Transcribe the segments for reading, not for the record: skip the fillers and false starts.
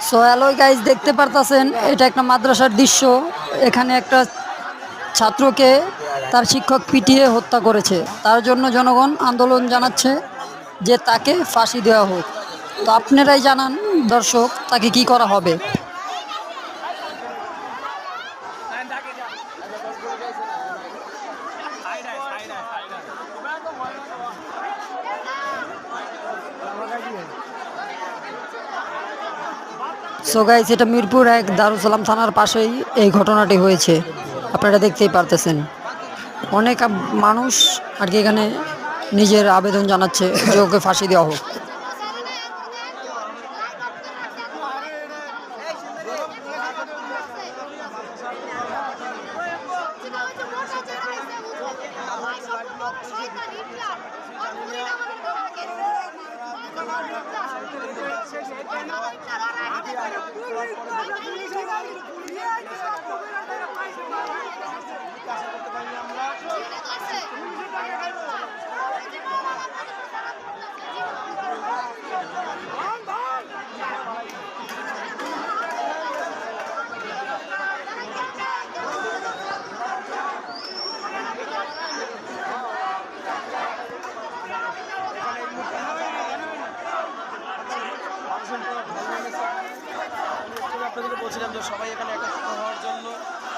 So hello guys, দেখতে পারতাছেন এটা একটা মাদ্রাসার দৃশ্য। এখানে একটা ছাত্রকে তার শিক্ষক পিটিয়ে হত্যা করেছে। তার জন্য জনগণ আন্দোলন জানাচ্ছে যে তাকে ফাঁসি দেওয়া হোক। তো আপনারাই জানান দর্শক, তাকে কি করা হবে। সো গাইজ, এটা মিরপুর 1 দারুসালাম থানার পাশেই এই ঘটনাটি হয়েছে। আপনারা দেখতেই পারতেছেন অনেক মানুষ আর কি এখানে নিজের আবেদন জানাচ্ছে যে ওকে ফাঁসি দেওয়া হোক। আপনাদেরকে বলছিলাম যে সবাই এখানে একত্রিত হওয়ার জন্য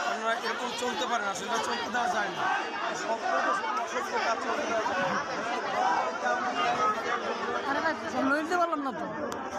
আপনারা এরকম চলতে পারেন, আসলে চলতে দেওয়া যায় না। সব কাজ চলতে দেওয়া যায় না।